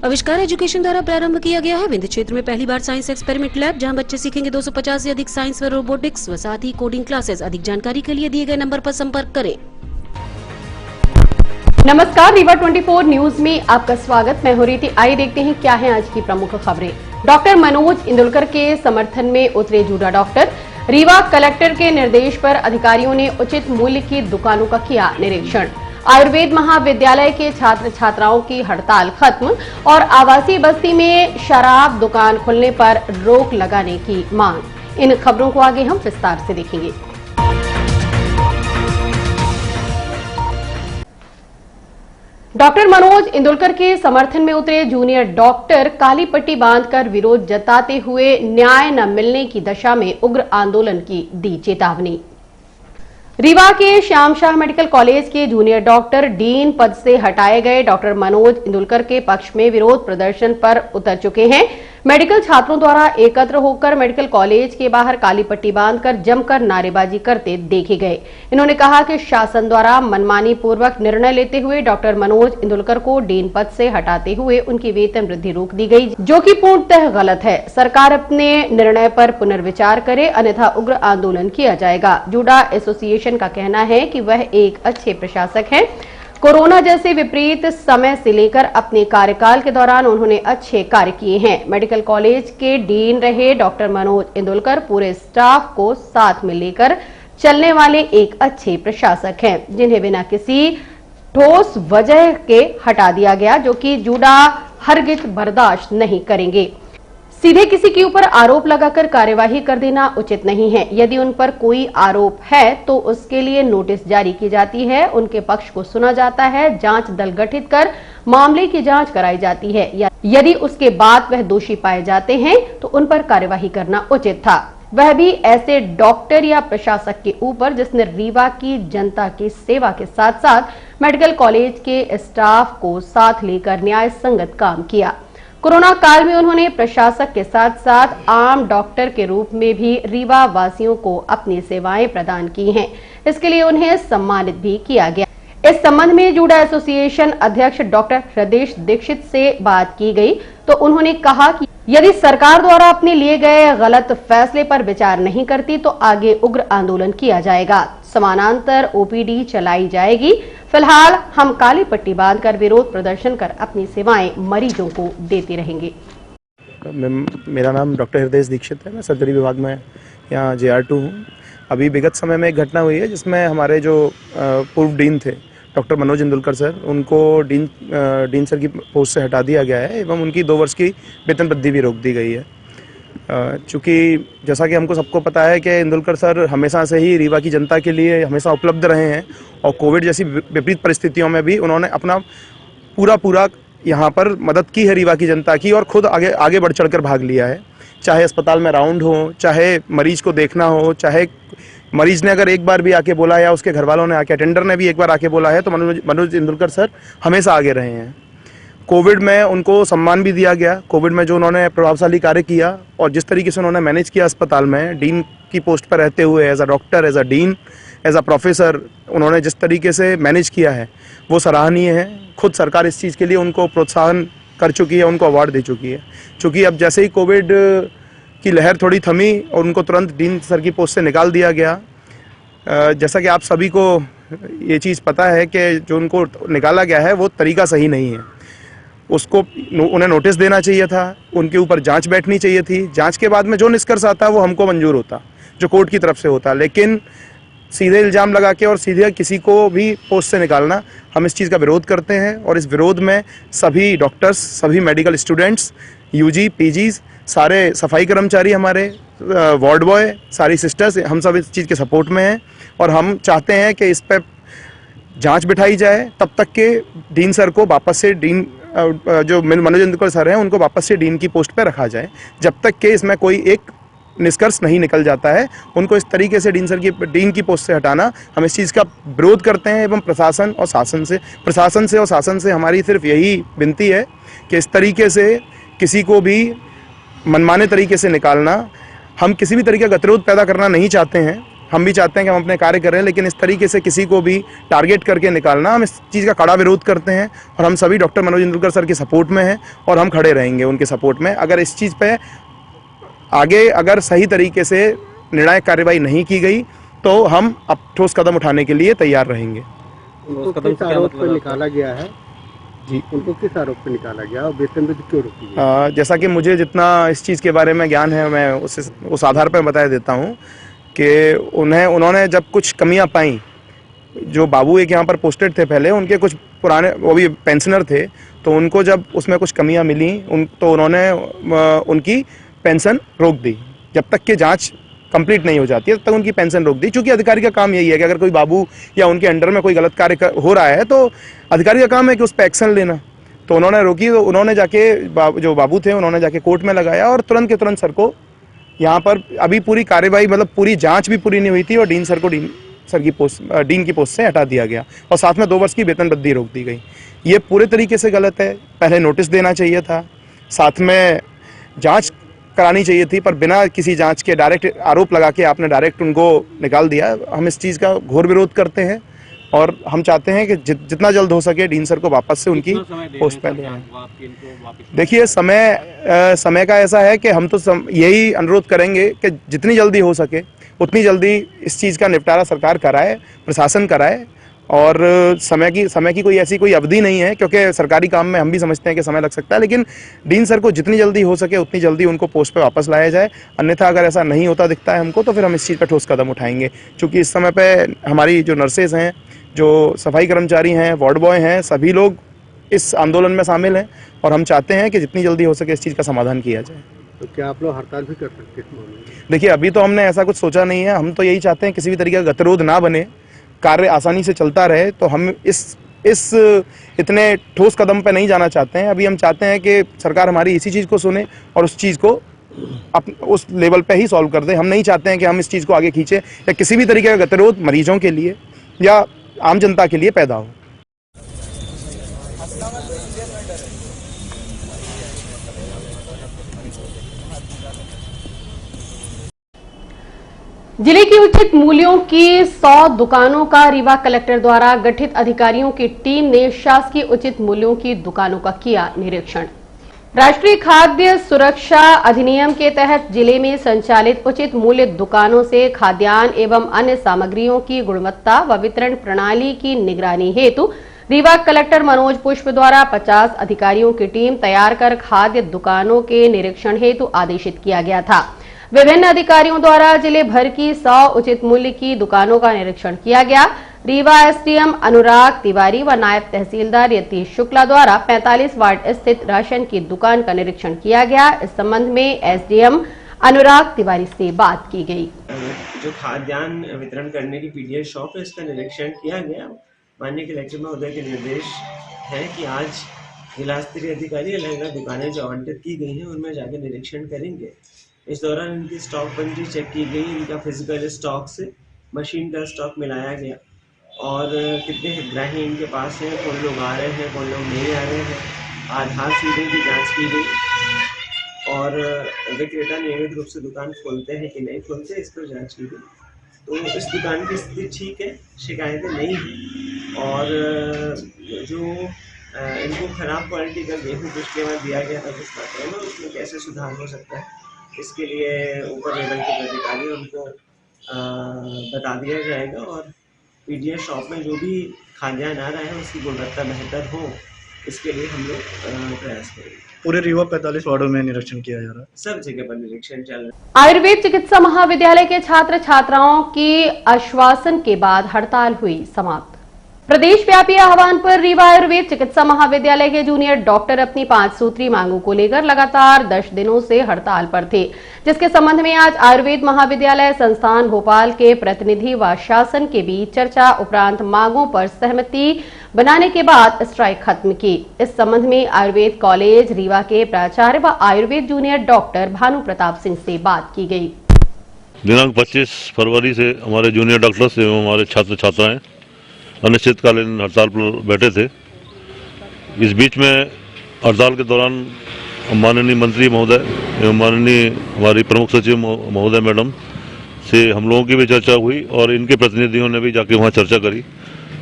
आविष्कार एजुकेशन द्वारा प्रारंभ किया गया है। विंध्य क्षेत्र में पहली बार साइंस एक्सपेरिमेंट लैब, जहां बच्चे सीखेंगे 250 से अधिक साइंस व रोबोटिक्स व साथ ही कोडिंग क्लासेस। अधिक जानकारी के लिए दिए गए नंबर पर संपर्क करें। नमस्कार, रीवा 24 न्यूज में आपका स्वागत। मैं हूं रीति। आइए देखते हैं क्या है आज की प्रमुख खबरें। डॉक्टर मनोज इंदुलकर के समर्थन में उतरे जूडा डॉक्टर। रीवा कलेक्टर के निर्देश पर अधिकारियों ने उचित मूल्य की दुकानों का किया निरीक्षण। आयुर्वेद महाविद्यालय के छात्र छात्राओं की हड़ताल खत्म और आवासीय बस्ती में शराब दुकान खुलने पर रोक लगाने की मांग। इन खबरों को आगे हम विस्तार से देखेंगे। डॉक्टर मनोज इंदुलकर के समर्थन में उतरे जूनियर डॉक्टर काली पट्टी बांधकर विरोध जताते हुए न्याय न मिलने की दशा में उग्र आंदोलन की दी चेतावनी। रीवा के श्याम शाह मेडिकल कॉलेज के जूनियर डॉक्टर डीन पद से हटाए गए डॉक्टर मनोज इंदुलकर के पक्ष में विरोध प्रदर्शन पर उतर चुके हैं। मेडिकल छात्रों द्वारा एकत्र होकर मेडिकल कॉलेज के बाहर काली पट्टी बांधकर जमकर नारेबाजी करते देखे गए। इन्होंने कहा कि शासन द्वारा मनमानी पूर्वक निर्णय लेते हुए डॉक्टर मनोज इंदुलकर को डीन पद से हटाते हुए उनकी वेतन वृद्धि रोक दी गई, जो कि पूर्णतः गलत है। सरकार अपने निर्णय पर पुनर्विचार करे, अन्यथा उग्र आंदोलन किया जाएगा। जूडा एसोसिएशन का कहना है कि वह एक अच्छे प्रशासक हैं। कोरोना जैसे विपरीत समय से लेकर अपने कार्यकाल के दौरान उन्होंने अच्छे कार्य किए हैं। मेडिकल कॉलेज के डीन रहे डॉक्टर मनोज इंदुलकर पूरे स्टाफ को साथ में लेकर चलने वाले एक अच्छे प्रशासक हैं, जिन्हें बिना किसी ठोस वजह के हटा दिया गया, जो कि जूडा हरगिज बर्दाश्त नहीं करेंगे। सीधे किसी के ऊपर आरोप लगाकर कार्यवाही कर देना उचित नहीं है। यदि उन पर कोई आरोप है तो उसके लिए नोटिस जारी की जाती है, उनके पक्ष को सुना जाता है, जांच दल गठित कर मामले की जांच कराई जाती है। यदि उसके बाद वह दोषी पाए जाते हैं तो उन पर कार्यवाही करना उचित था, वह भी ऐसे डॉक्टर या प्रशासक के ऊपर जिसने रीवा की जनता की सेवा के साथ साथ मेडिकल कॉलेज के स्टाफ को साथ लेकर न्याय संगत काम किया। कोरोना काल में उन्होंने प्रशासक के साथ साथ आम डॉक्टर के रूप में भी रीवा वासियों को अपनी सेवाएं प्रदान की हैं। इसके लिए उन्हें सम्मानित भी किया गया। इस संबंध में जूडा एसोसिएशन अध्यक्ष डॉक्टर हृदय दीक्षित से बात की गई तो उन्होंने कहा कि यदि सरकार द्वारा अपने लिए गए गलत फैसले पर विचार नहीं करती तो आगे उग्र आंदोलन किया जाएगा। समानांतर ओपीडी चलाई जाएगी। फिलहाल हम काली पट्टी बांधकर विरोध प्रदर्शन कर अपनी सेवाएं मरीजों को देते रहेंगे। मेरा नाम डॉक्टर हृदय दीक्षित है। मैं सर्जरी विभाग में यहाँ JR2 हूँ। अभी विगत समय में एक घटना हुई है जिसमें हमारे जो पूर्व डीन थे डॉक्टर मनोज इंदुलकर सर, उनको डीन सर की पोस्ट से हटा दिया गया है एवं उनकी 2 वर्ष की वेतन वृद्धि भी रोक दी गई है। चूँकि जैसा कि हमको सबको पता है कि इंदुलकर सर हमेशा से ही रीवा की जनता के लिए हमेशा उपलब्ध रहे हैं और कोविड जैसी विपरीत परिस्थितियों में भी उन्होंने अपना पूरा यहाँ पर मदद की है रीवा की जनता की, और खुद आगे बढ़ चढ़कर भाग लिया है। चाहे अस्पताल में राउंड हो, चाहे मरीज को देखना हो, चाहे मरीज ने अगर एक बार भी आके बोला या उसके घर वालों ने आके, अटेंडर ने भी एक बार आके बोला है तो मनोज इंदुलकर सर हमेशा आगे रहे हैं। कोविड में उनको सम्मान भी दिया गया। कोविड में जो उन्होंने प्रभावशाली कार्य किया और जिस तरीके से उन्होंने मैनेज किया अस्पताल में डीन की पोस्ट पर रहते हुए, as a doctor, as a dean, as a professor, उन्होंने जिस तरीके से मैनेज किया है वो सराहनीय है। खुद सरकार इस चीज़ के लिए उनको प्रोत्साहन कर चुकी है, उनको अवार्ड दे चुकी है। चूँकि अब जैसे ही कोविड की लहर थोड़ी थमी और उनको तुरंत डीन सर की पोस्ट से निकाल दिया गया। जैसा कि आप सभी को ये चीज़ पता है कि जो उनको निकाला गया है वो तरीका सही नहीं है। उसको उन्हें नोटिस देना चाहिए था, उनके ऊपर जांच बैठनी चाहिए थी। जांच के बाद में जो निष्कर्ष आता वो हमको मंजूर होता, जो कोर्ट की तरफ से होता, लेकिन सीधे इल्ज़ाम लगा के और सीधे किसी को भी पोस्ट से निकालना, हम इस चीज़ का विरोध करते हैं। और इस विरोध में सभी डॉक्टर्स, सभी मेडिकल स्टूडेंट्स, UG, PGs, सारे सफाई कर्मचारी, हमारे वार्ड बॉय, सारी सिस्टर्स, हम सब इस चीज़ के सपोर्ट में हैं और हम चाहते हैं कि इस पर जांच बिठाई जाए। तब तक के डीन सर को वापस से जो मनोज इंदुलकर सर हैं उनको वापस से डीन की पोस्ट पर रखा जाए, जब तक कि इसमें कोई एक निष्कर्ष नहीं निकल जाता है। उनको इस तरीके से डीन की पोस्ट से हटाना, हम इस चीज़ का विरोध करते हैं। एवं प्रशासन और शासन से हमारी सिर्फ यही विनती है कि इस तरीके से किसी को भी मनमाने तरीके से निकालना, हम किसी भी तरीके का गतिरोध पैदा करना नहीं चाहते हैं। हम भी चाहते हैं कि हम अपने कार्य करें, लेकिन इस तरीके से किसी को भी टारगेट करके निकालना, हम इस चीज़ का कड़ा विरोध करते हैं और हम सभी डॉक्टर मनोज इंदुलकर सर के सपोर्ट में हैं और हम खड़े रहेंगे उनके सपोर्ट में। अगर इस चीज़ पे आगे अगर सही तरीके से निर्णायक कार्रवाई नहीं की गई तो हम अब ठोस कदम उठाने के लिए तैयार रहेंगे। उनको किस आरोप पर निकाला गया है जी, उनको किस आरोप पर निकाला गया और वेतन वृद्धि क्यों रोकी गई? जैसा कि मुझे जितना इस चीज़ के बारे में ज्ञान है मैं उस आधार पर बता देता हूँ कि उन्होंने जब कुछ कमियां पाई, जो बाबू एक यहाँ पर पोस्टेड थे पहले, उनके कुछ पुराने वो भी पेंशनर थे, तो उनको जब उसमें कुछ कमियां मिली तो उन्होंने उनकी पेंशन रोक दी। जब तक कि जांच कंप्लीट नहीं हो जाती है तब तक उनकी पेंशन रोक दी। चूंकि अधिकारी का काम यही है कि अगर कोई बाबू या उनके अंडर में कोई गलत कार्य हो रहा है तो अधिकारी का काम है कि उस पर एक्शन लेना। तो उन्होंने रोकी, तो उन्होंने जाके जो बाबू थे उन्होंने जाके कोर्ट में लगाया और तुरंत के तुरंत सर को यहाँ पर अभी पूरी कार्यवाही, मतलब पूरी जांच भी पूरी नहीं हुई थी और डीन की पोस्ट से हटा दिया गया और साथ में 2 वर्ष की वेतन वृद्धि रोक दी गई। ये पूरे तरीके से गलत है। पहले नोटिस देना चाहिए था, साथ में जांच करानी चाहिए थी, पर बिना किसी जांच के डायरेक्ट आरोप लगा के आपने डायरेक्ट उनको निकाल दिया। हम इस चीज़ का घोर विरोध करते हैं और हम चाहते हैं कि जितना जल्द हो सके डीन सर को वापस से उनकी पोस्ट पर ले आएं। देखिए, समय का ऐसा है कि हम तो यही अनुरोध करेंगे कि जितनी जल्दी हो सके उतनी जल्दी इस चीज़ का निपटारा सरकार कराए, प्रशासन कराए। और समय की कोई अवधि नहीं है, क्योंकि सरकारी काम में हम भी समझते हैं कि समय लग सकता है, लेकिन डीन सर को जितनी जल्दी हो सके उतनी जल्दी उनको पोस्ट पे वापस लाया जाए। अन्यथा अगर ऐसा नहीं होता दिखता है हमको तो फिर हम इस चीज़ पे ठोस कदम उठाएंगे। क्योंकि इस समय पे हमारी जो नर्सेज हैं, जो सफाई कर्मचारी हैं, वार्ड बॉय हैं, सभी लोग इस आंदोलन में शामिल हैं और हम चाहते हैं कि जितनी जल्दी हो सके इस चीज़ का समाधान किया जाए। तो क्या आप लोग हड़ताल भी कर सकते हैं इस मामले में? देखिए, अभी तो हमने ऐसा कुछ सोचा नहीं है। हम तो यही चाहते हैं किसी भी तरीके का गतिरोध ना बने, कार्य आसानी से चलता रहे। तो हम इस इतने ठोस कदम पे नहीं जाना चाहते हैं। अभी हम चाहते हैं कि सरकार हमारी इसी चीज़ को सुने और उस चीज़ को उस लेवल पे ही सॉल्व कर दे। हम नहीं चाहते हैं कि हम इस चीज़ को आगे खींचे या किसी भी तरीके का गतिरोध मरीजों के लिए या आम जनता के लिए पैदा हो। जिले की उचित मूल्यों की 100 दुकानों का रीवा कलेक्टर द्वारा गठित अधिकारियों की टीम ने शासकीय उचित मूल्यों की दुकानों का किया निरीक्षण। राष्ट्रीय खाद्य सुरक्षा अधिनियम के तहत जिले में संचालित उचित मूल्य दुकानों से खाद्यान्न एवं अन्य सामग्रियों की गुणवत्ता व वितरण प्रणाली की निगरानी हेतु रीवा कलेक्टर मनोज पुष्प द्वारा 50 अधिकारियों की टीम तैयार कर खाद्य दुकानों के निरीक्षण हेतु आदेशित किया गया था। विभिन्न अधिकारियों द्वारा जिले भर की 100 उचित मूल्य की दुकानों का निरीक्षण किया गया। रीवा एसडीएम अनुराग तिवारी व नायब तहसीलदार यतीश शुक्ला द्वारा 45 वार्ड स्थित राशन की दुकान का निरीक्षण किया गया। इस संबंध में एसडीएम अनुराग तिवारी से बात की गई। जो खाद्यान्न वितरण करने की पीडीएस शॉप है, इसका निरीक्षण किया गया। माननीय कलेक्टर महोदय के निर्देश है कि आज जिला स्तरीय अधिकारी अलग अलग दुकानें जो आवंटित की गई हैं उनमें जाकर निरीक्षण करेंगे। इस दौरान इनकी स्टॉक बंदी चेक की गई, इनका फिजिकल स्टॉक से मशीन का स्टॉक मिलाया गया और कितने हितग्राही इनके पास हैं, कौन लोग आ रहे हैं, कौन लोग नहीं आ रहे हैं। आधार सीडिंग की जांच की गई और विक्रेता नियमित रूप से दुकान खोलते हैं कि नहीं खोलते, इस पर जांच की गई। तो इस दुकान की स्थिति ठीक है, शिकायतें नहीं हैं और जो इनको खराब क्वालिटी का गेहूँ पिछले बार दिया गया था कुछ मात्रा में, उसमें कैसे सुधार हो सकता है, इसके लिए ऊपर लेवल के अधिकारी उनको बता दिया जाएगा और पीडीएस शॉप में जो भी खाद्यान्न आ रहा है उसकी गुणवत्ता बेहतर हो, इसके लिए हम लोग प्रयास करेंगे। पूरे रीवा 45 वार्डों में निरीक्षण किया जा रहा है, सब जगह पर निरीक्षण चल रहा है। आयुर्वेद चिकित्सा महाविद्यालय के छात्र छात्राओं की आश्वासन के बाद हड़ताल हुई समाप्त। प्रदेश व्यापी आह्वान पर रीवा आयुर्वेद चिकित्सा महाविद्यालय के जूनियर डॉक्टर अपनी 5 सूत्री मांगों को लेकर लगातार 10 दिनों से हड़ताल पर थे, जिसके संबंध में आज आयुर्वेद महाविद्यालय संस्थान भोपाल के प्रतिनिधि व शासन के बीच चर्चा उपरांत मांगों पर सहमति बनाने के बाद स्ट्राइक खत्म की। इस संबंध में आयुर्वेद कॉलेज रीवा के प्राचार्य व आयुर्वेद जूनियर डॉक्टर भानु प्रताप सिंह से बात की गई। दिनांक 25 फरवरी से हमारे जूनियर डॉक्टर्स एवं हमारे छात्र छात्राएं अनिश्चितकालीन हड़ताल पर बैठे थे। इस बीच में हड़ताल के दौरान माननीय मंत्री महोदय एवं माननीय हमारी प्रमुख सचिव महोदय मैडम से हम लोगों की भी चर्चा हुई और इनके प्रतिनिधियों ने भी जाके वहाँ चर्चा करी।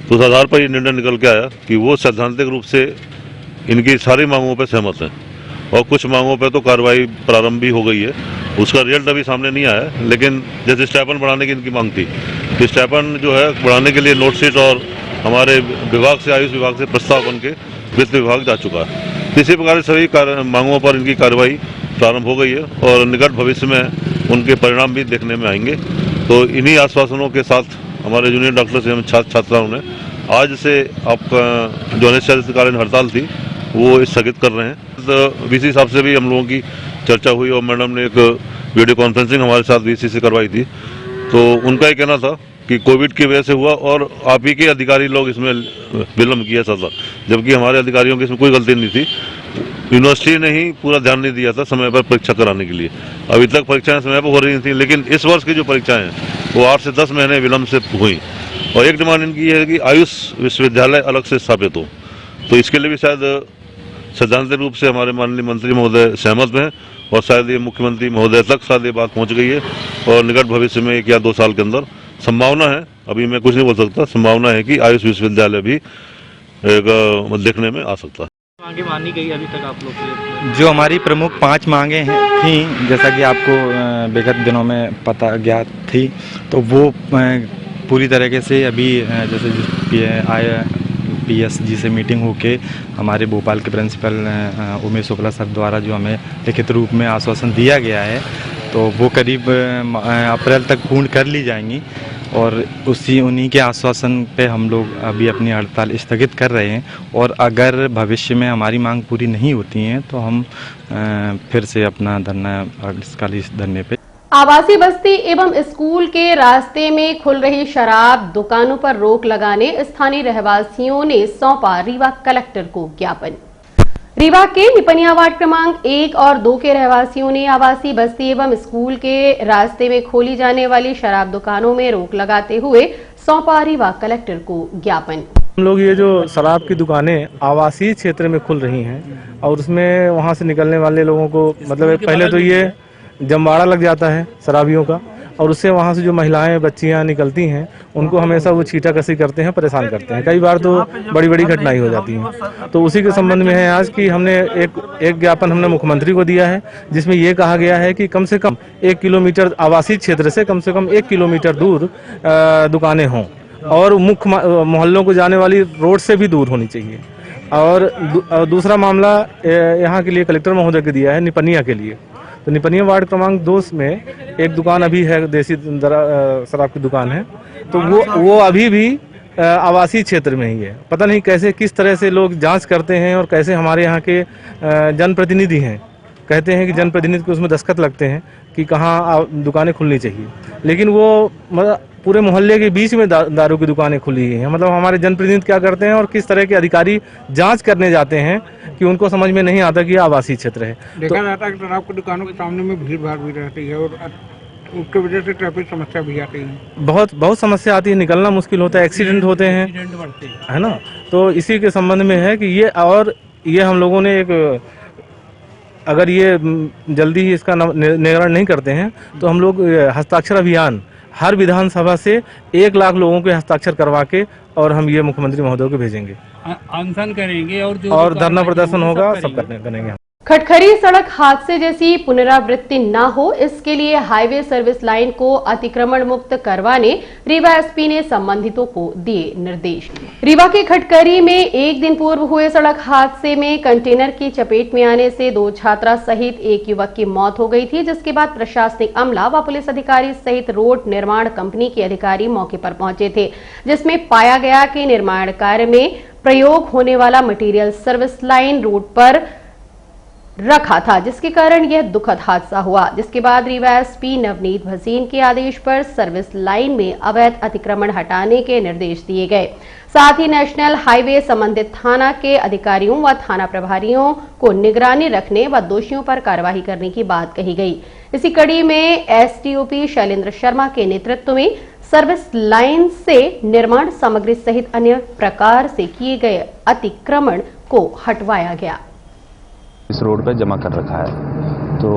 तो उस आधार पर ये निर्णय निकल के आया कि वो सैद्धांतिक रूप से इनकी सारी मांगों पर सहमत हैं और कुछ मांगों पर तो कार्रवाई प्रारंभ भी हो गई है। उसका रिजल्ट अभी सामने नहीं आया है, लेकिन जैसे स्टाइपेंड बढ़ाने की इनकी मांग थी, तो स्टाइपेंड जो है बढ़ाने के लिए नोट शीट और हमारे विभाग से, आयुष विभाग से प्रस्ताव बन के वित्त विभाग जा चुका है। इसी प्रकार सभी मांगों पर इनकी कार्रवाई प्रारंभ हो गई है और निकट भविष्य में उनके परिणाम भी देखने में आएंगे। तो इन्हीं आश्वासनों के साथ हमारे जूनियर डॉक्टर्स एवं छात्र छात्राओं ने आज से आपका जो अनिश्चितकालीन हड़ताल थी वो स्थगित कर रहे हैं। तो वीसी साहब से भी हम लोगों की चर्चा हुई और मैडम ने एक वीडियो कॉन्फ्रेंसिंग हमारे साथ वीसी से करवाई थी। तो उनका ये कहना था कि कोविड की वजह से हुआ और आप ही के अधिकारी लोग इसमें विलम्ब किया था, जबकि हमारे अधिकारियों की इसमें कोई गलती नहीं थी। यूनिवर्सिटी ने ही पूरा ध्यान नहीं दिया था समय पर परीक्षा कराने के लिए। अभी तक परीक्षाएं समय पर हो रही थी, लेकिन इस वर्ष की जो परीक्षाएं हैं वो 8 से 10 महीने विलम्ब से हुई। और एक डिमांड इनकी है कि आयुष विश्वविद्यालय अलग से स्थापित हो। तो इसके लिए भी शायद सैद्धांतिक रूप से हमारे माननीय मंत्री महोदय सहमत हैं और शायद ये मुख्यमंत्री महोदय तक शायद ये बात पहुंच गई है और निकट भविष्य में 1 या 2 साल के अंदर संभावना है, अभी मैं कुछ नहीं बोल सकता, संभावना है कि आयुष विश्वविद्यालय भी देखने में आ सकता है। मांगे मानी गई अभी तक आप लोग की? जो हमारी प्रमुख 5 मांगे थी, जैसा कि आपको विगत दिनों में पता ज्ञात थी, तो वो पूरी तरीके से अभी जैसे PS जी से मीटिंग होके हमारे भोपाल के प्रिंसिपल उमेश शुक्ला सर द्वारा जो हमें लिखित रूप में आश्वासन दिया गया है, तो वो करीब अप्रैल तक पूर्ण कर ली जाएंगी और उन्हीं के आश्वासन पे हम लोग अभी अपनी हड़ताल स्थगित कर रहे हैं। और अगर भविष्य में हमारी मांग पूरी नहीं होती हैं तो हम फिर से अपना धरना अग्रकाली धरने पे। आवासीय बस्ती एवं स्कूल के रास्ते में खुल रही शराब दुकानों पर रोक लगाने स्थानीय रहवासियों ने सौंपा रीवा कलेक्टर को ज्ञापन। रीवा के निपनिया वार्ड क्रमांक 1 और 2 के रहवासियों ने आवासीय बस्ती एवं स्कूल के रास्ते में खोली जाने वाली शराब दुकानों में रोक लगाते हुए सौंपा रीवा कलेक्टर को ज्ञापन। हम लोग ये जो शराब की दुकानें आवासीय क्षेत्र में खुल रही हैं और उसमें वहाँ से निकलने वाले लोगों को मतलब पहले तो ये जमवाड़ा लग जाता है शराबियों का, और उससे वहाँ से जो महिलाएं बच्चियाँ निकलती हैं उनको हमेशा वो छीटाकसी करते हैं, परेशान करते हैं। कई बार तो बड़ी बड़ी घटनाएं हो जाती हैं। तो उसी के संबंध में है आज कि हमने एक ज्ञापन हमने मुख्यमंत्री को दिया है, जिसमें ये कहा गया है कि कम से कम 1 किलोमीटर आवासीय क्षेत्र से कम 1 किलोमीटर दूर दुकानें हों और मुख्य मोहल्लों को जाने वाली रोड से भी दूर होनी चाहिए। और दूसरा मामला यहाँ के लिए कलेक्टर महोदय को दिया है निपनिया के लिए। तो निपनिया वार्ड क्रमांक 2 में एक दुकान अभी है, देसी शराब की दुकान है, तो वो अभी भी आवासीय क्षेत्र में ही है। पता नहीं कैसे किस तरह से लोग जांच करते हैं और कैसे हमारे यहाँ के जनप्रतिनिधि हैं कहते हैं कि जनप्रतिनिधि को उसमें दस्तखत लगते हैं कि कहाँ दुकानें खुलनी चाहिए, लेकिन वो पूरे मोहल्ले के बीच में दारू की दुकानें खुली हैं। मतलब हमारे जनप्रतिनिधि क्या करते हैं और किस तरह के अधिकारी जांच करने जाते हैं कि उनको समझ में नहीं आता कि ये आवासीय क्षेत्र है। देखा जाता है कि शराब की दुकानों के सामने में भीड़ भाड़ भी रहती है और उसकी वजह से ट्रैफिक समस्या भी आती है। बहुत समस्या आती है, निकलना मुश्किल होता है, एक्सीडेंट होते हैं, है ना। तो इसी के संबंध में है कि ये हम लोगों ने अगर ये जल्दी ही इसका निवारण नहीं करते हैं तो हम लोग हस्ताक्षर अभियान हर विधानसभा से 1 लाख लोगों के हस्ताक्षर करवा के और हम ये मुख्यमंत्री महोदय को भेजेंगे, अनशन करेंगे और धरना प्रदर्शन होगा, सब करेंगे। खटखरी सड़क हादसे जैसी पुनरावृत्ति न हो, इसके लिए हाईवे सर्विस लाइन को अतिक्रमण मुक्त करवाने रीवा एसपी ने संबंधितों को दिए निर्देश। रीवा के खटखरी में एक दिन पूर्व हुए सड़क हादसे में कंटेनर की चपेट में आने से 2 छात्रा सहित 1 युवक की मौत हो गई थी, जिसके बाद प्रशासनिक अमला व पुलिस अधिकारी सहित रोड निर्माण कंपनी के अधिकारी मौके पर पहुंचे थे, जिसमें पाया गया कि निर्माण कार्य में प्रयोग होने वाला मटेरियल सर्विस लाइन रोड पर रखा था, जिसके कारण यह दुखद हादसा हुआ। जिसके बाद रीवा एसपी नवनीत भसीन के आदेश पर सर्विस लाइन में अवैध अतिक्रमण हटाने के निर्देश दिए गए। साथ ही नेशनल हाईवे संबंधित थाना के अधिकारियों व थाना प्रभारियों को निगरानी रखने व दोषियों पर कार्रवाई करने की बात कही गई। इसी कड़ी में एसडीओपी शैलेंद्र शर्मा के नेतृत्व में सर्विस लाइन से निर्माण सामग्री सहित अन्य प्रकार से किए गए अतिक्रमण को हटवाया गया। इस रोड पे जमा कर रखा है तो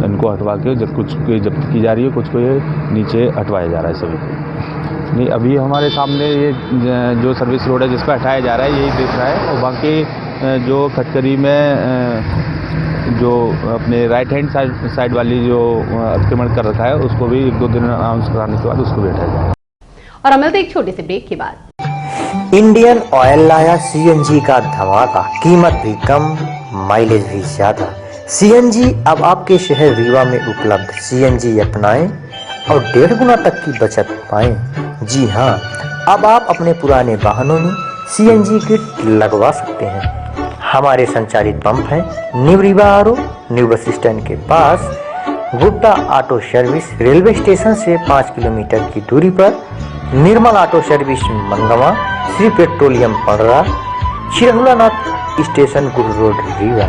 इनको हटवा के जब कुछ जब्त की जा रही है, कुछ को ये नीचे हटवाया जा रहा है सभी को। नहीं, अभी हमारे सामने ये जो सर्विस रोड है जिस पर हटाया जा रहा है यही दिख रहा है, और बाकी जो खटकरी में जो अपने राइट हैंड साइड वाली जो अतिक्रमण कर रखा है उसको भी 1-2 दिन अनाउंस कराने के बाद उसको भी हटाया जाएगा। और हम मिलते एक छोटे से ब्रेक के बाद। इंडियन ऑयल लाया सीएनजी का धमाका, कीमत भी कम, माइलेज भी ज्यादा। सीएनजी अब आपके शहर रीवा में उपलब्ध। सीएनजी अपनाएं और 1.5 गुना तक की बचत पाएं। जी हां, अब आप अपने पुराने वाहनों में सीएनजी किट लगवा सकते हैं। हमारे संचालित पंप है new Rewa RO, new bus stand के पास, Gupta auto service, railway station से 5 किलोमीटर की दूरी पर, निर्मल ऑटो सर्विस मंगवा, श्री पेट्रोलियम पड़रा, चिरहुलानाथ स्टेशन गुरु रोड रीवा।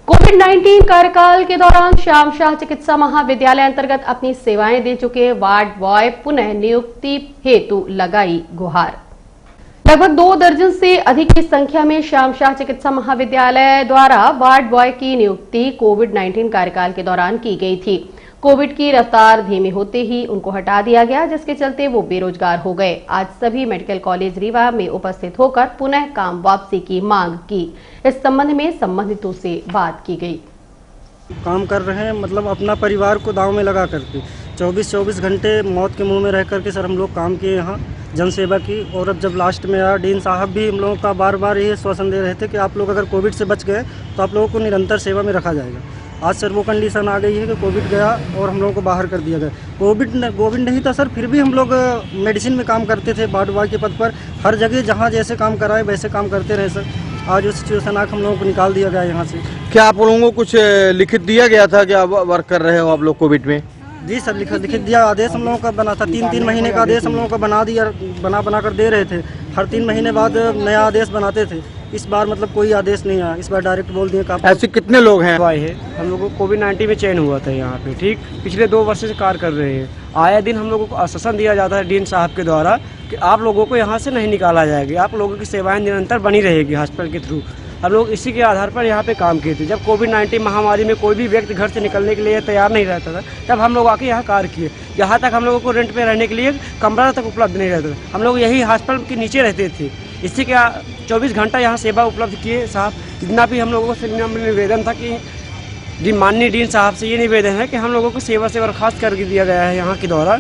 कोविड-19 कार्यकाल के दौरान श्याम शाह चिकित्सा महाविद्यालय अंतर्गत अपनी सेवाएं दे चुके वार्ड बॉय पुनः नियुक्ति हेतु लगाई गुहार। लगभग 2 दर्जन से अधिक की संख्या में श्याम शाह चिकित्सा महाविद्यालय द्वारा वार्ड बॉय की नियुक्ति कोविड-19 कार्यकाल के दौरान की गई थी। कोविड की रफ्तार धीमी होते ही उनको हटा दिया गया, जिसके चलते वो बेरोजगार हो गए। आज सभी मेडिकल कॉलेज रीवा में उपस्थित होकर पुनः काम वापसी की मांग की। इस संबंध में संबंधितों से बात की गई। काम कर रहे हैं, मतलब अपना परिवार को दांव में लगा करके 24 घंटे मौत के मुंह में रह करके सर हम लोग काम किए यहाँ जनसेवा की। और अब जब लास्ट में आया, डीन साहब भी हम लोगों का बार बार ये आश्वासन दे रहे थे कि आप लोग अगर कोविड से बच गए तो आप लोगों को निरंतर सेवा में रखा जाएगा। आज सर वो कंडीशन आ गई है कि कोविड गया और हम लोगों को बाहर कर दिया गया। कोविड नहीं था सर, फिर भी हम लोग मेडिसिन में काम करते थे, वार्ड बॉय के पद पर हर जगह जहाँ जैसे काम कराए वैसे काम करते रहे सर। आज उस सिचुएशन आकर हम लोगों को निकाल दिया गया यहाँ से। क्या आप लोगों को कुछ लिखित दिया गया था कि आप वर्क कर रहे हो आप लोग कोविड में? जी सर, लिखित दिया, आदेश हम लोगों का बना था। 3 महीने का आदेश हम लोगों का बना कर दे रहे थे। हर 3 महीने बाद नया आदेश बनाते थे। इस बार मतलब कोई आदेश नहीं आया, इस बार डायरेक्ट बोल दिए। ऐसे कितने लोग हैं? हम लोगों को कोविड-19 में चयन हुआ था यहाँ पे, ठीक। पिछले 2 वर्ष से कार्य कर रहे हैं। आए दिन हम लोगों को आश्वासन दिया जाता है डीन साहब के द्वारा कि आप लोगों को यहाँ से नहीं निकाला जाएगा, आप लोगों की सेवाएं निरंतर बनी रहेगी हॉस्पिटल के थ्रू। हम लोग इसी के आधार पर यहाँ पे काम किए थे। जब कोविड-19 महामारी में कोई भी व्यक्ति घर से निकलने के लिए तैयार नहीं रहता था, तब हम लोग आके यहाँ कार्य किए। यहाँ तक हम लोगों को रेंट पे रहने के लिए कमरा तक उपलब्ध नहीं रहता था। हम लोग यही हॉस्पिटल के नीचे रहते थे। इसी के 24 घंटा यहाँ सेवा उपलब्ध किए साहब। जितना भी हम लोगों को निवेदन था कि माननीय डीन साहब से ये निवेदन है कि हम लोगों को सेवा से बर्खास्त कर दिया गया है यहाँ के द्वारा,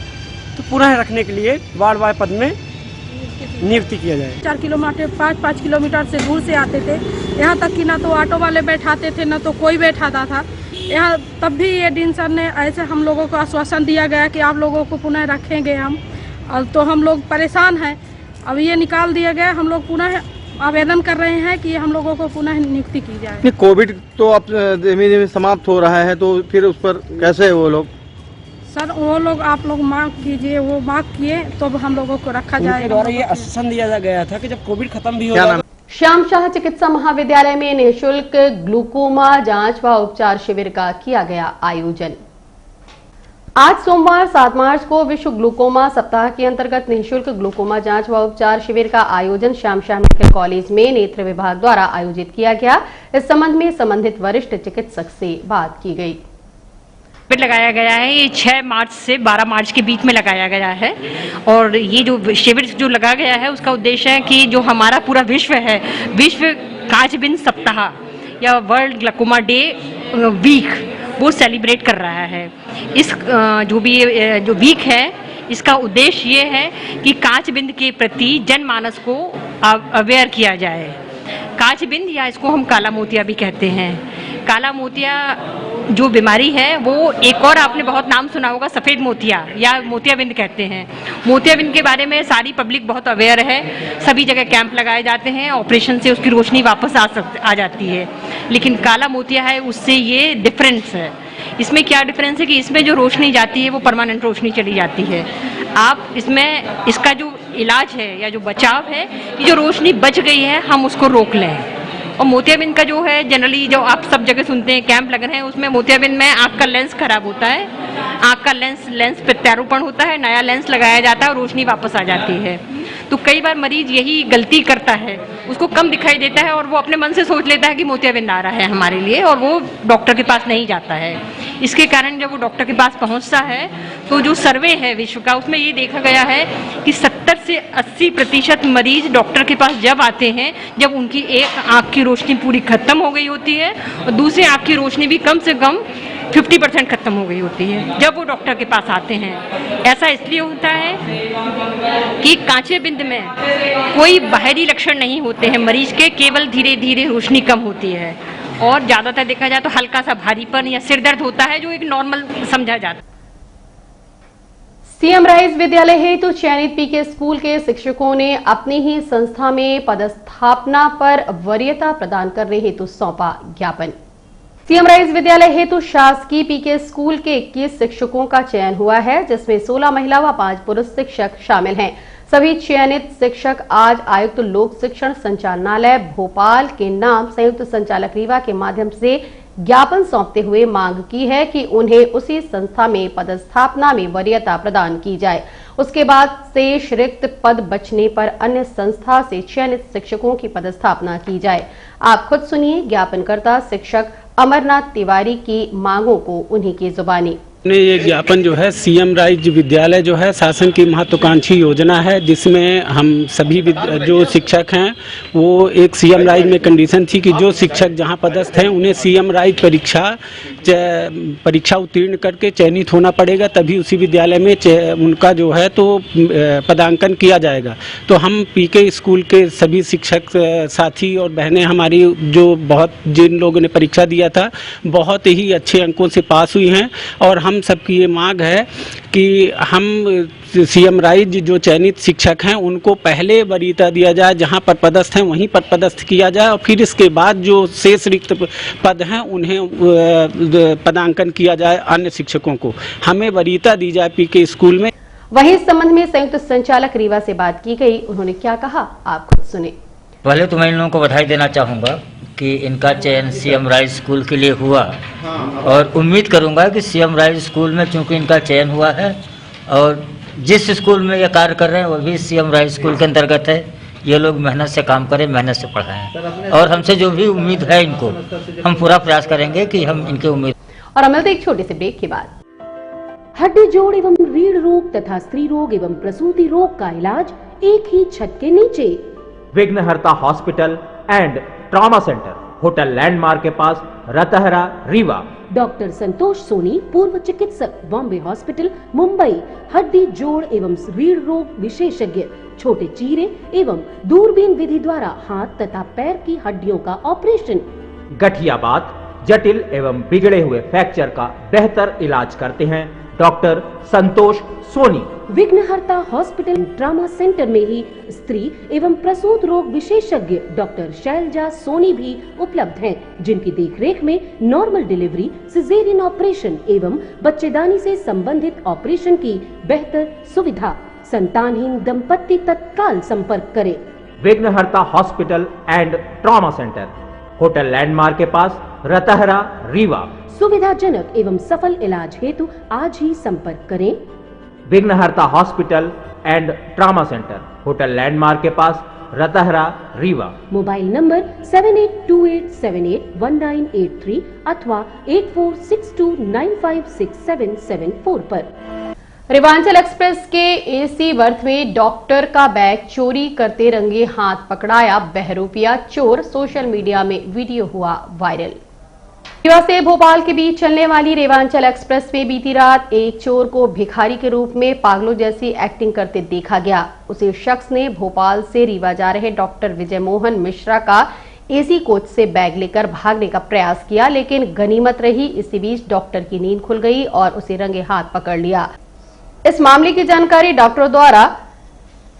तो पुनः रखने के लिए वार्ड बॉय पद में नियुक्ति किया जाए। 4 किलोमीटर 5 किलोमीटर से दूर से आते थे यहाँ तक कि ना तो ऑटो वाले बैठाते थे ना तो कोई बैठाता था यहाँ। तब भी ये डीन सर ने ऐसे हम लोगों को आश्वासन दिया गया कि आप लोगों को पुनः रखेंगे हम, और तो हम लोग परेशान हैं। अब ये निकाल दिया गया, हम लोग पुनः आवेदन कर रहे हैं कि हम लोगों को पुनः नियुक्ति की जाए। कोविड तो अब धीमे धीमे समाप्त हो रहा है, तो फिर उस पर कैसे वो लोग? सर वो लोग आप लोग मांग कीजिए, वो मांग किए तो हम लोगों को रखा जाए। उनके द्वारा ये आश्वासन दिया गया था कि जब कोविड खत्म भी हो जाएगा। श्याम शाह चिकित्सा महाविद्यालय में निःशुल्क ग्लूकोमा जांच व उपचार शिविर का किया गया आयोजन। आज सोमवार 7 मार्च को विश्व ग्लूकोमा सप्ताह के अंतर्गत निःशुल्क ग्लूकोमा जांच व उपचार शिविर का आयोजन श्याम शाह मेडिकल कॉलेज में नेत्र विभाग द्वारा आयोजित किया गया। इस संबंध में संबंधित वरिष्ठ चिकित्सक से बात की गई। शिविर लगाया गया है, ये 6 मार्च से 12 मार्च के बीच में लगाया गया है। और ये जो शिविर जो लगाया गया है उसका उद्देश्य है कि जो हमारा पूरा विश्व है, विश्व कांचबीन सप्ताह या वर्ल्ड ग्लूकोमा डे वीक, वो सेलिब्रेट कर रहा है। इस जो वीक है इसका उद्देश्य ये है कि कांचबिंद के प्रति जनमानस को अवेयर किया जाए। कांचबिंद या इसको हम काला मोतिया भी कहते हैं। काला मोतिया जो बीमारी है वो एक और आपने बहुत नाम सुना होगा, सफ़ेद मोतिया या मोतियाबिंद कहते हैं। मोतियाबिंद के बारे में सारी पब्लिक बहुत अवेयर है। सभी जगह कैंप लगाए जाते हैं, ऑपरेशन से उसकी रोशनी वापस आ जाती है। लेकिन काला मोतिया है उससे ये डिफरेंस है। इसमें क्या डिफरेंस है कि इसमें जो रोशनी जाती है वो परमानेंट रोशनी चली जाती है। आप इसमें इसका जो इलाज है या जो बचाव है कि जो रोशनी बच गई है हम उसको रोक लें। और मोतियाबिंद का जो है जनरली जो आप सब जगह सुनते हैं कैंप लग रहे हैं, उसमें मोतियाबिंद में आँख का लेंस खराब होता है, आँख का लेंस प्रत्यारोपण होता है, नया लेंस लगाया जाता है और रोशनी वापस आ जाती है। तो कई बार मरीज यही गलती करता है, उसको कम दिखाई देता है और वो अपने मन से सोच लेता है कि मोतियाबिंद आ रहा है हमारे लिए, और वो डॉक्टर के पास नहीं जाता है। इसके कारण जब वो डॉक्टर के पास पहुंचता है तो जो सर्वे है विश्व का, उसमें ये देखा गया है कि 70 से 80% मरीज डॉक्टर के पास जब आते हैं जब उनकी एक आँख की रोशनी पूरी खत्म हो गई होती है और दूसरी आँख की रोशनी भी कम से कम 50% खत्म हो गई होती है जब वो डॉक्टर के पास आते हैं। ऐसा इसलिए होता है कि कांचे बिंद में कोई बाहरी लक्षण नहीं होते हैं मरीज के, केवल धीरे धीरे रोशनी कम होती है और ज्यादातर देखा जाए तो हल्का सा भारीपन या सिर दर्द होता है जो एक नॉर्मल समझा जाता है। सीएम राइज विद्यालय हेतु चयनित पीके स्कूल के शिक्षकों ने अपनी ही संस्था में पदस्थापना पर वरीयता प्रदान करने हेतु सौंपा ज्ञापन। सीएम राइज विद्यालय हेतु शासकीय पीके स्कूल के 21 शिक्षकों का चयन हुआ है, जिसमें 16 महिला व 5 पुरुष शिक्षक शामिल हैं। सभी चयनित शिक्षक आज आयुक्त लोक शिक्षण संचालनालय भोपाल के नाम संयुक्त संचालक रीवा के माध्यम से ज्ञापन सौंपते हुए मांग की है कि उन्हें उसी संस्था में पदस्थापना में वरीयता प्रदान की जाए। उसके बाद शेष रिक्त पद बचने पर अन्य संस्था से चयनित शिक्षकों की पदस्थापना की जाए। आप खुद सुनिए ज्ञापनकर्ता शिक्षक अमरनाथ तिवारी की मांगों को उन्हीं की जुबानी। ये ज्ञापन जो है सीएम राइज विद्यालय जो है शासन की महत्वाकांक्षी योजना है, जिसमें हम सभी जो शिक्षक हैं वो एक सीएम राइज में कंडीशन थी कि जो शिक्षक जहां पदस्थ हैं उन्हें सीएम राइज परीक्षा उत्तीर्ण करके चयनित होना पड़ेगा, तभी उसी विद्यालय में उनका जो है तो पदांकन किया जाएगा। तो हम पीके स्कूल के सभी शिक्षक साथी और बहनें हमारी जो जिन लोगों ने परीक्षा दिया था बहुत ही अच्छे अंकों से पास हुई हैं और हम सबकी ये मांग है कि हम सीएम राइज जो चयनित शिक्षक हैं उनको पहले वरीयता दिया जाए, जहां पर पदस्थ हैं वहीं पर पदस्थ किया जाए और फिर इसके बाद जो शेष रिक्त पद हैं उन्हें पदांकन किया जाए। अन्य शिक्षकों को हमें वरीयता दी जाए पीके स्कूल में। वहीं इस संबंध में संयुक्त संचालक रीवा से बात की गई, उन्होंने क्या कहा आप खुद सुने। पहले तो मैं इन लोगों को बधाई देना चाहूँगा कि इनका चयन सीएम राइज स्कूल के लिए हुआ और उम्मीद करूंगा कि सीएम राइज स्कूल में चूंकि इनका चयन हुआ है और जिस स्कूल में ये कार्य कर रहे हैं वो भी सीएम राइज स्कूल के अंतर्गत है, ये लोग मेहनत से काम करें, मेहनत से पढ़ाएं और हमसे जो भी उम्मीद है इनको हम पूरा प्रयास करेंगे कि हम इनके उम्मीद। और हम मिलते एक छोटे से ब्रेक के बाद। हड्डी जोड़ एवं रीढ़ रोग तथा स्त्री रोग एवं प्रसूति रोग का इलाज एक ही छत के नीचे। विघ्नहर्ता hospital and trauma centre, hotel landmark के पास, रतहरा, रीवा। डॉक्टर संतोष सोनी, पूर्व चिकित्सक, बॉम्बे हॉस्पिटल, मुंबई। हड्डी जोड़ एवं रीढ़ रोग विशेषज्ञ, छोटे चीरे एवं दूरबीन विधि द्वारा हाथ तथा पैर की हड्डियों का ऑपरेशन। गठियाबात, जटिल एवं बिगड़े हुए फ्रैक्चर का बेहतर इलाज करते हैं डॉक्टर संतोष सोनी। विघ्नहर्ता हॉस्पिटल ट्रॉमा सेंटर में ही स्त्री एवं प्रसूत रोग विशेषज्ञ डॉक्टर शैलजा सोनी भी उपलब्ध हैं, जिनकी देखरेख में नॉर्मल डिलीवरी, सिजेरियन ऑपरेशन एवं बच्चेदानी से संबंधित ऑपरेशन की बेहतर सुविधा। संतानहीन दंपत्ति तत्काल संपर्क करें। विघ्नहर्ता hospital and trauma centre, hotel landmark के पास, रतहरा, रीवा। सुविधाजनक एवं सफल इलाज हेतु आज ही संपर्क करें। विघ्नहर्ता hospital and trauma centre, hotel landmark के पास, रतहरा, रीवा। मोबाइल नंबर 7828781983 अथवा 8462956774 पर। रेवांचल एक्सप्रेस के एसी बर्थ में डॉक्टर का बैग चोरी करते रंगे हाथ पकड़ाया बहरूपिया चोर, सोशल मीडिया में वीडियो हुआ वायरल। रीवा से भोपाल के बीच चलने वाली रेवांचल एक्सप्रेस में बीती रात एक चोर को भिखारी के रूप में पागलों जैसी एक्टिंग करते देखा गया। उसी शख्स ने भोपाल से रीवा जा रहे डॉक्टर विजय मोहन मिश्रा का एसी कोच से बैग लेकर भागने का प्रयास किया, लेकिन गनीमत रही इसी बीच डॉक्टर की नींद खुल गई और उसे रंगे हाथ पकड़ लिया। इस मामले की जानकारी डॉक्टरों द्वारा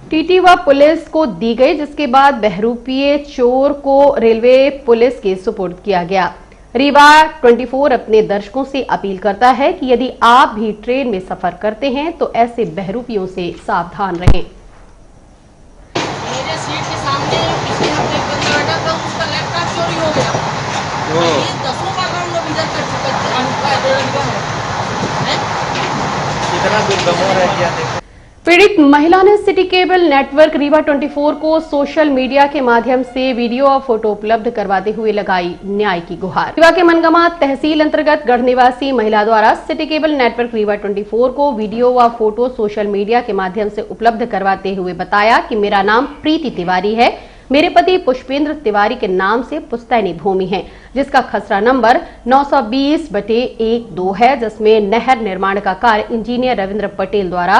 टीटी व पुलिस को दी गई, जिसके बाद बहरूपीय चोर को रेलवे पुलिस के सुपुर्द किया गया। रीवा 24 अपने दर्शकों से अपील करता है कि यदि आप भी ट्रेन में सफर करते हैं तो ऐसे बहरूपियों से सावधान रहें। मेरे सीट के सामने पिछले हफ्ते बंदा बैठा था, उसका लैपटॉप चोरी हो गया। ये 10 का काम लोग इधर कर चुके हैं। कितना दुर्गम है क्या। पीड़ित महिला ने सिटी केबल नेटवर्क रीवा 24 को सोशल मीडिया के माध्यम से वीडियो और फोटो उपलब्ध करवाते हुए लगाई न्याय की गुहार। रीवा के मनगमा तहसील अंतर्गत गढ़ निवासी महिला द्वारा सिटी केबल नेटवर्क रीवा 24 को वीडियो व फोटो सोशल मीडिया के माध्यम से उपलब्ध करवाते हुए बताया कि मेरा नाम प्रीति तिवारी है, मेरे पति पुष्पेंद्र तिवारी के नाम से पुश्तैनी भूमि है, जिसका खसरा नंबर 920/12 है, जिसमें नहर निर्माण का कार्य इंजीनियर रविंद्र पटेल द्वारा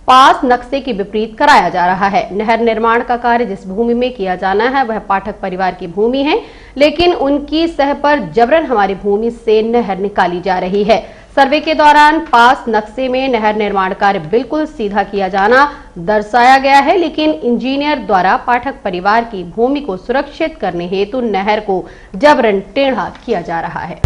पास नक्शे के विपरीत कराया जा रहा है। नहर निर्माण का कार्य जिस भूमि में किया जाना है वह पाठक परिवार की भूमि है, लेकिन उनकी सह पर जबरन हमारी भूमि से नहर निकाली जा रही है। सर्वे के दौरान पास नक्शे में नहर निर्माण कार्य बिल्कुल सीधा किया जाना दर्शाया गया है, लेकिन इंजीनियर द्वारा पाठक परिवार की भूमि को सुरक्षित करने हेतु नहर को जबरन टेढ़ा किया जा रहा है,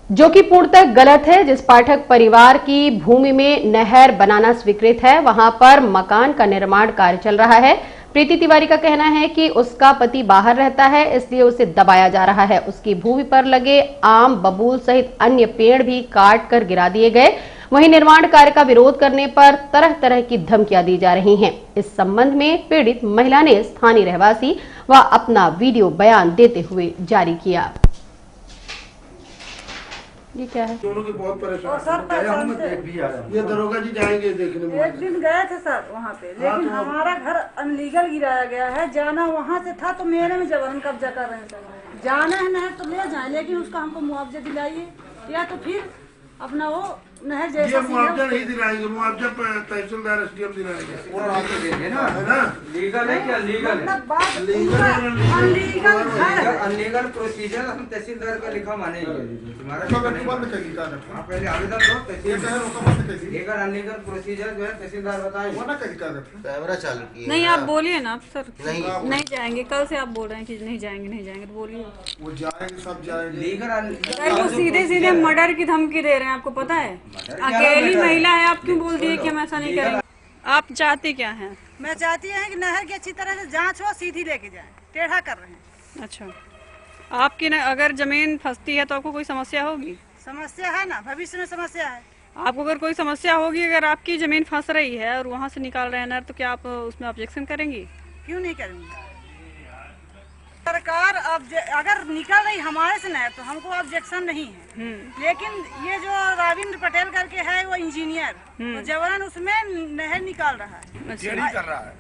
जो कि पूर्णतः गलत है। जिस पाठक परिवार की भूमि में नहर बनाना स्वीकृत है, वहां पर मकान का निर्माण कार्य चल रहा है। प्रीति तिवारी का कहना है कि उसका पति बाहर रहता है, इसलिए उसे दबाया जा रहा है। उसकी भूमि पर लगे आम, बबूल सहित अन्य पेड़ भी काट कर गिरा दिए गए। वहीं निर्माण कार्य का विरोध करने पर तरह तरह की धमकियां दी जा रही हैं। इस संबंध में पीड़ित महिला ने स्थानीय रहवासी व अपना वीडियो बयान देते हुए जारी किया। ये क्या है? दोनों की बहुत परेशान। ये दरोगा जी जाएंगे देखने में। एक दिन गए थे सर वहाँ पे, लेकिन हमारा घर अनलीगल गिराया गया है। जाना वहाँ से था तो मेरे में जबरन कब्जा कर रहे हैं सर। जाना है नहर तो ले जाए, लेकिन उसका हमको मुआवजा दिलाइए, या तो फिर अपना वो नहर जैसा मुआवजा नहीं दिलाएंगे। मुआवजा तहसीलदार SDM दिलाएंगे ना, है ना? लीगल है क्या? लीगल अनलीगल प्रोसीजर हम तहसीलदार का लिखा मानेंगे। पहले आवेदन दो तहसील, लीगल अनलीगल प्रोसीजर जो है तहसीलदार बताएंगे। कैमरा चालू किए नहीं, आप बोलिए ना सर। नहीं जाएंगे, कल से आप बोल रहे हैं कि नहीं जाएंगे तो बोलिए। वो जाएंगे, सब जाएंगे। लीगल वो सीधे सीधे मर्डर की धमकी दे रहे हैं, आपको पता है? अकेली महिला है, आप क्यों बोल दिए कि हम ऐसा नहीं करेंगे? आप चाहते क्या हैं? मैं चाहती है कि नहर की अच्छी तरह से जांच हो, सीधी लेके जाए, टेढ़ा कर रहे हैं। अच्छा, आपकी अगर जमीन फंसती है तो आपको कोई समस्या होगी? समस्या है ना, भविष्य में समस्या है। आपको अगर कोई समस्या होगी, अगर आपकी जमीन फंस रही है और वहाँ से निकाल रहे हैं नहर, तो क्या आप उसमें ऑब्जेक्शन करेंगी? क्यों नहीं करेंगी? सरकार अब अगर निकल रही हमारे से नहर तो हमको ऑब्जेक्शन नहीं है, लेकिन ये जो रविंद्र पटेल करके है वो इंजीनियर, तो जबरन उसमें नहर निकाल रहा है, कर रहा है।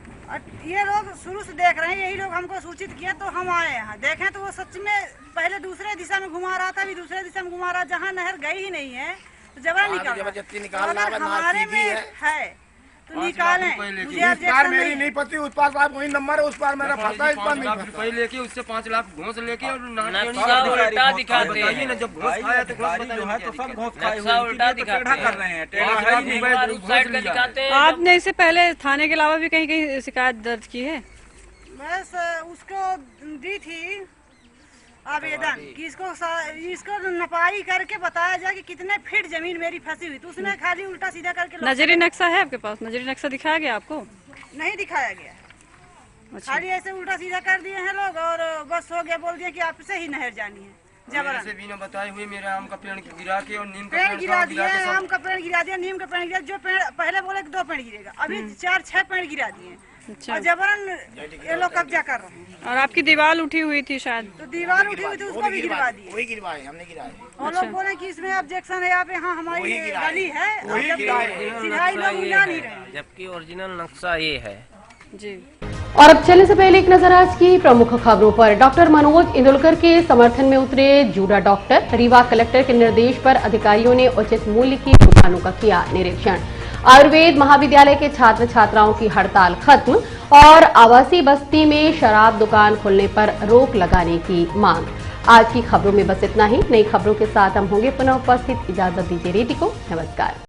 ये लोग शुरू से देख रहे हैं, यही लोग हमको सूचित किया तो हम आए यहाँ देखें, तो वो सच में पहले दूसरे दिशा में घुमा रहा था, अभी दूसरे दिशा में घुमा रहा, जहाँ नहर गई ही नहीं है तो जबरन निकाल रहा है। हमारे में है तो निकालें। मुझे इस पार मेरी नहीं पति, उस पार साहब वही नंबर है, उस पार मेरा खाता, इस पार नहीं रुपए लेके उससे 5 लाख घोंस लेके और उल्टा दिखाते हैं। जब घोंस खाया तो सब घोंस खाए उल्टा कर रहे हैं। आपने इससे पहले थाने के अलावा भी कहीं कहीं शिकायत दर्ज की है? बस उसको दी थी आवेदन कि इसको नपाई करके बताया जाए कि कितने फीट जमीन मेरी फंसी हुई, तो उसने खाली उल्टा सीधा करके। नजरी नक्शा है आपके पास? नजरी नक्शा दिखाया गया आपको? नहीं दिखाया गया। अच्छा। खाली ऐसे उल्टा सीधा कर दिए हैं लोग और बस हो गया, बोल दिया कि आपसे ही नहर जानी है। जबरन बिना बताए हुए मेरे आम का पेड़ गिरा के और नीम का पेड़ गिरा दिया, आम का पेड़ गिरा दिया, नीम का पेड़ गिरा। जो पेड़ पहले बोले 2 पेड़ गिरेगा, अभी 4-6 पेड़ गिरा दिए। अच्छा। और जबरन ये लोग कब्जा कर रहे हैं। और आपकी दीवार उठी हुई थी शायद? तो दीवार उठी हुई थी, उसको भी गिरवा दी। वही गिरवाए, हमने गिराए। और लोग बोले कि इसमें ऑब्जेक्शन है, यहाँ पे हाँ हमारी गली है, सिधाई लोग मिला नहीं रहे, जबकि ओरिजिनल नक्शा ये है जी। और अब चलने से पहले एक नजर आज की प्रमुख खबरों पर। डॉक्टर मनोज इंदुलकर के समर्थन में उतरे जूडा डॉक्टर। रीवा कलेक्टर के निर्देश पर अधिकारियों ने उचित मूल्य की दुकानों का किया निरीक्षण। आयुर्वेद महाविद्यालय के छात्र छात्राओं की हड़ताल खत्म और आवासीय बस्ती में शराब दुकान खोलने पर रोक लगाने की मांग। आज की खबरों में बस इतना ही। नई खबरों के साथ हम होंगे पुनः उपस्थित। इजाजत दीजिए रेटी को। नमस्कार।